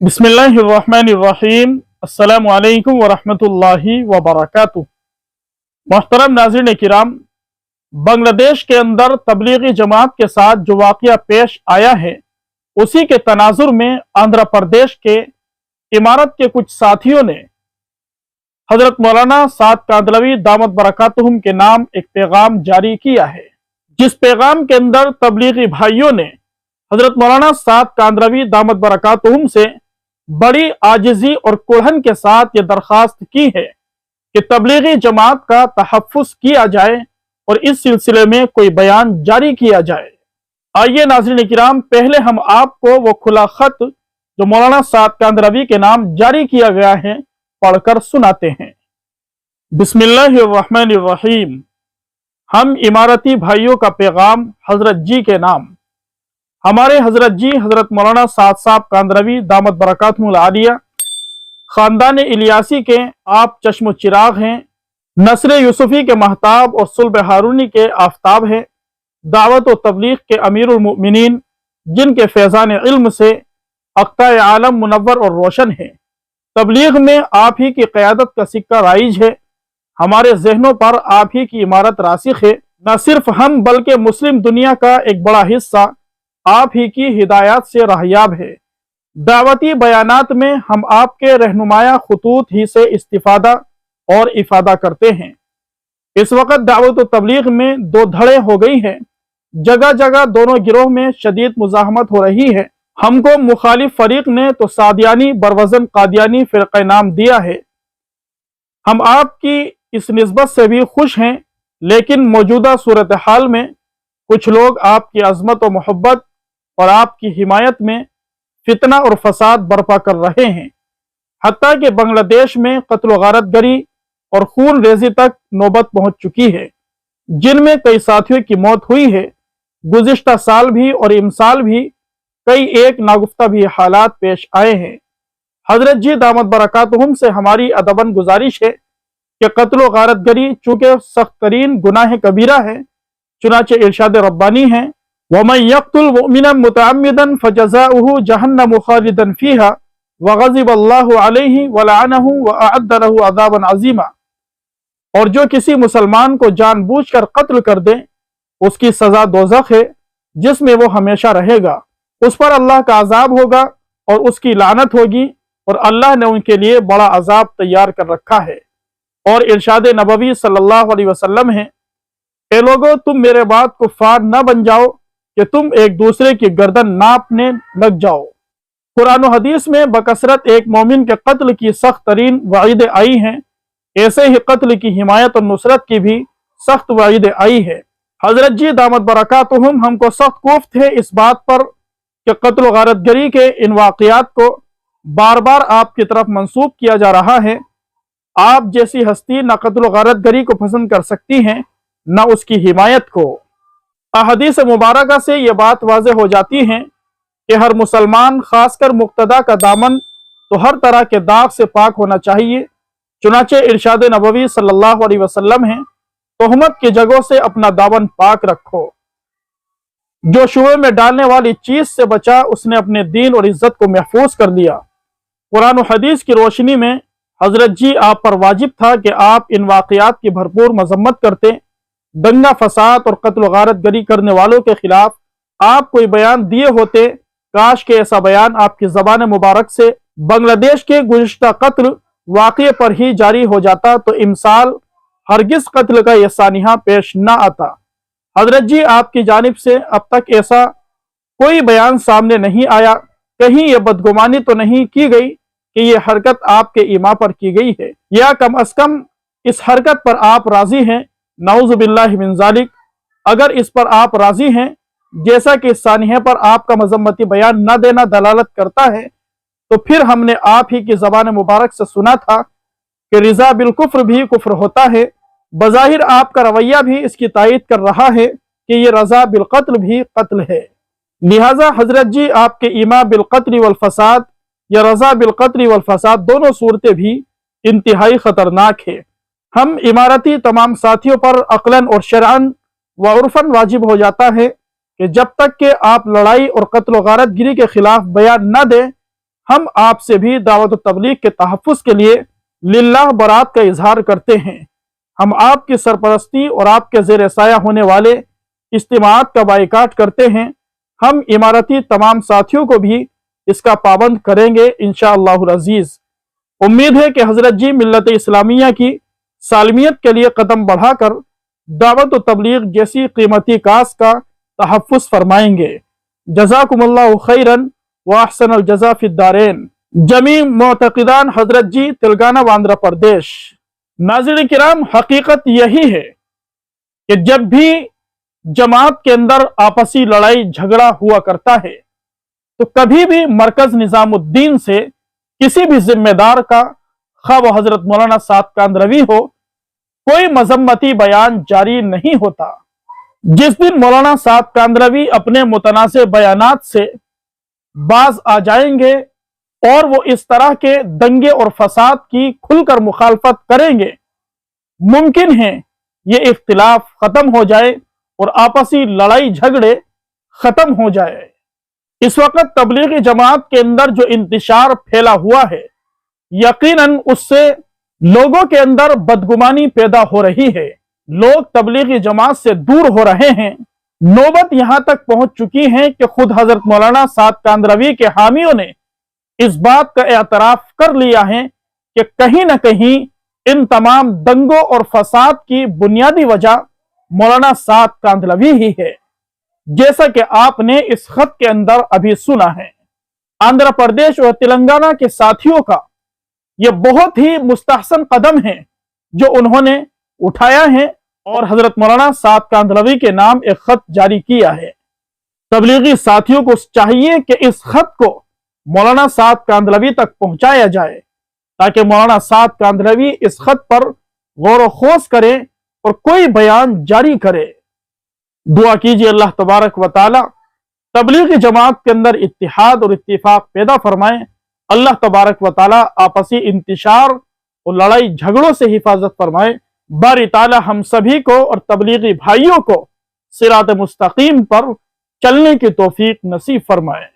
बिस्मिल्लाहिर्रहमानिर्रहीम। अस्सलामु अलैकुम वरहमतुल्लाहि वबरकातुहू। मोहतरम नाज़रीन किराम, बांग्लादेश के अंदर तबलीगी जमात के साथ जो वाक़या पेश आया है, उसी के तनाजुर में आंध्र प्रदेश के इमारत के कुछ साथियों ने हजरत मौलाना साद कांदलवी दामत बरकातुहुम के नाम एक पैगाम जारी किया है, जिस पैगाम के अंदर तबलीगी भाइयों ने हजरत मौलाना साद कांदलवी दामत बरकातुहुम से बड़ी आजिज़ी और कुढ़न के साथ ये दरख्वास्त की है कि तबलीगी जमात का तहफ़्फ़ुज़ किया जाए और इस सिलसिले में कोई बयान जारी किया जाए। आइए नाज़रीन किराम, पहले हम आपको वो खुला खत जो मौलाना साद कांदलवी के नाम जारी किया गया है पढ़कर सुनाते हैं। बिस्मिल्लाहिर्रहमानिर्रहीम। हम इमारती भाइयों का पैगाम हजरत जी के नाम। हमारे हजरत जी हजरत मौलाना साद साहब कांदलवी दामत बरकातुहुल आलिया खानदान इलियासी के आप चश्म चिराग हैं, नस्र यूसुफी के महताब और सुल्ब हारूनी के आफताब हैं, दावत और तबलीग के अमीरुल मुमिनीन, जिनके फैज़ान इल्म से अख्ताए आलम मुनव्वर और रोशन है। तबलीग में आप ही की क़यादत का सिक्का राइज है, हमारे जहनों पर आप ही की इमारत रासिख है। न सिर्फ हम बल्कि मुस्लिम दुनिया का एक बड़ा हिस्सा आप ही की हिदायत से राहयाब है। दावती बयानात में हम आपके रहनुमाया खुतूत ही से इस्तिफादा और इफादा करते हैं। इस वक्त दावत और तबलीग में दो धड़े हो गई हैं, जगह जगह दोनों गिरोह में शदीद मुजाहमत हो रही है। हमको मुखालिफ फरीक ने तो सादियानी बरवजन कादियानी फ़िरक़े नाम दिया है। हम आपकी इस निस्बत से भी खुश हैं, लेकिन मौजूदा सूरत हाल में कुछ लोग आपकी अज़मत और मोहब्बत और आपकी हिमायत में फितना और फसाद बर्पा कर रहे हैं। हत्ता कि बांग्लादेश में कत्ल गारत गरी और खून रेजी तक नौबत पहुंच चुकी है, जिनमें कई साथियों की मौत हुई है। गुज़िश्ता साल भी और इमसाल भी कई एक नागुफ्ता भी हालात पेश आए हैं। हजरत जी दामत बरकातुहुम से हमारी अदबन गुजारिश है कि कत्ल गारत गरी चूँकि सख्त तरीन गुनाह कबीरा है, चुनाचे इरशाद रब्बानी है, वमन यक़्तुल मुमिनन मुतअम्मिदन फजज़ाउहु जहन्नम खालिदन फ़ीहा वग़ज़िबल्लाहु अलैहि वलअनहु वअअद्द लहु अज़ाबन अज़ीमा। और जो किसी मुसलमान को जानबूझकर कत्ल कर दे, उसकी सज़ा दोज़ख है, जिसमें वो हमेशा रहेगा। उस पर अल्लाह का अज़ाब होगा और उसकी लानत होगी, और अल्लाह ने उनके लिए बड़ा अज़ाब तैयार कर रखा है। और इरशाद नबवी सल्लल्लाहु अलैहि वसल्लम है, ए लोगो, तुम मेरे बाद कुफ़ार न बन जाओ कि तुम एक दूसरे की गर्दन नापने लग जाओ। कुरान और हदीस में बकसरत एक मोमिन के कत्ल की सख्त तरीन वाइदें आई हैं, ऐसे ही कत्ल की हिमायत और नुसरत की भी सख्त वाइदें आई है। हजरत जी दामत बरकातुहुम हमको सख्त कोफ्त है इस बात पर कि कत्ल गारत गरी के इन वाक़यात को बार बार आपकी तरफ मंसूब किया जा रहा है। आप जैसी हस्ती न कत्ल गारत गरी को पसंद कर सकती हैं, न उसकी हिमायत को। अहदीस मुबारका से ये बात वाज़े हो जाती है कि हर मुसलमान, खासकर मुक्तदा का दामन तो हर तरह के दाग से पाक होना चाहिए। चुनाचे इरशाद नबवी सल्लल्लाहु अलैहि वसल्लम है, तोहमत की जगहों से अपना दामन पाक रखो। जो शुबे में डालने वाली चीज से बचा, उसने अपने दीन और इज्जत को महफूज कर लिया। कुरान और हदीस की रोशनी में हजरत जी आप पर वाजिब था कि आप इन वाक़यात की भरपूर मजम्मत करते। दंगा फसाद और कत्ल गारत गरी करने वालों के खिलाफ आप कोई बयान दिए होते। काश के ऐसा बयान आपकी ज़बान मुबारक से बांग्लादेश के गुज़िश्ता कत्ल वाक़ये पर ही जारी हो जाता, तो इमसाल हरगिज़ कत्ल का यह सानिहा पेश न आता। हजरत जी आपकी जानिब से अब तक ऐसा कोई बयान सामने नहीं आया। कहीं यह बदगुमानी तो नहीं की गई कि यह हरकत आपके ईमा पर की गई है, या कम अज कम इस हरकत पर आप राजी हैं? नाउज़ु बिल्लाहि मिन ज़ालिक। अगर इस पर आप राजी हैं, जैसा कि इस सानिहे पर आपका मजम्मती बयान न देना दलालत करता है, तो फिर हमने आप ही की ज़बान मुबारक से सुना था कि रिज़ा बिल कुफ्र भी कुफ्र होता है। बज़ाहिर आपका रवैया भी इसकी तायीद कर रहा है कि ये रज़ा बिल क़त्ल भी कत्ल है। लिहाजा हजरत जी आपके ईमा बिल क़त्ल वल फसाद या रज़ा बिल क़त्ल वल फसाद दोनों सूरतें भी इंतहाई ख़तरनाक है। हम इमारती तमाम साथियों पर अक़लन और शरअन व उर्फ़न वाजिब हो जाता है कि जब तक कि आप लड़ाई और कत्ल गारत गिरी के खिलाफ बयान न दें, हम आपसे भी दावत व तबलीग के तहफ़्फ़ुज़ के लिए लिल्लाह बरात का इजहार करते हैं। हम आपकी सरपरस्ती और आपके ज़ेर साया होने वाले इज्तिमाआत का बाइकाट करते हैं। हम इमारती तमाम साथियों को भी इसका पाबंद करेंगे इंशाअल्लाहुल अज़ीज़। उम्मीद है कि हज़रत जी मिल्लत इस्लामिया की सालमियत के लिए कदम बढ़ाकर दावत व तबलीग जैसी कीमती कास का तहफ़्फ़ुज़ फरमाएंगे। जज़ाकुमुल्लाहु खैरन व अहसनल जज़ा फिद्दारैन। जमी मुअतक़िदान हज़रत जी तेलंगाना व आंध्र प्रदेश। नाज़रीन किराम, हकीकत यही है कि जब भी जमात के अंदर आपसी लड़ाई झगड़ा हुआ करता है तो कभी भी मरकज निज़ामुद्दीन से किसी भी जिम्मेदार का, खा वो हजरत मौलाना साद कांदरवी हो, कोई मजम्मती बयान जारी नहीं होता। जिस दिन मौलाना साद कांदरवी अपने मुतनाज़े बयानात से बाज आ जाएंगे और वो इस तरह के दंगे और फसाद की खुलकर मुखालफत करेंगे, मुमकिन है ये इख्तिलाफ खत्म हो जाए और आपसी लड़ाई झगड़े खत्म हो जाए। इस वक्त तबलीगी जमात के अंदर जो इंतशार फैला हुआ है, यकीनन उससे लोगों के अंदर बदगुमानी पैदा हो रही है। लोग तबलीगी जमात से दूर हो रहे हैं। नौबत यहां तक पहुंच चुकी है कि खुद हजरत मौलाना साद कांदरवी के हामियों ने इस बात का एतराफ कर लिया है कि कहीं ना कहीं इन तमाम दंगों और फसाद की बुनियादी वजह मौलाना साद कांदरवी ही है, जैसा कि आपने इस खत के अंदर अभी सुना है। आंध्र प्रदेश और तेलंगाना के साथियों का यह बहुत ही मुस्तहसन कदम है जो उन्होंने उठाया है और हजरत मौलाना साद कांदरवी के नाम एक खत जारी किया है। तबलीगी साथियों को चाहिए कि इस खत को मौलाना साद कांदरवी तक पहुंचाया जाए ताकि मौलाना साद कांदरवी इस खत पर गौर व खोज करें और कोई बयान जारी करे। दुआ कीजिए अल्लाह तबारक व तआला तबलीगी जमात के अंदर इत्तिहाद और इत्तिफाक पैदा फरमाए। अल्लाह तबारक व तआला आपसी इंतशार और लड़ाई झगड़ों से हिफाजत फरमाए। बारी ताला हम सभी को और तबलीगी भाइयों को सिरात मुस्तकीम पर चलने की तौफीक नसीब फरमाए।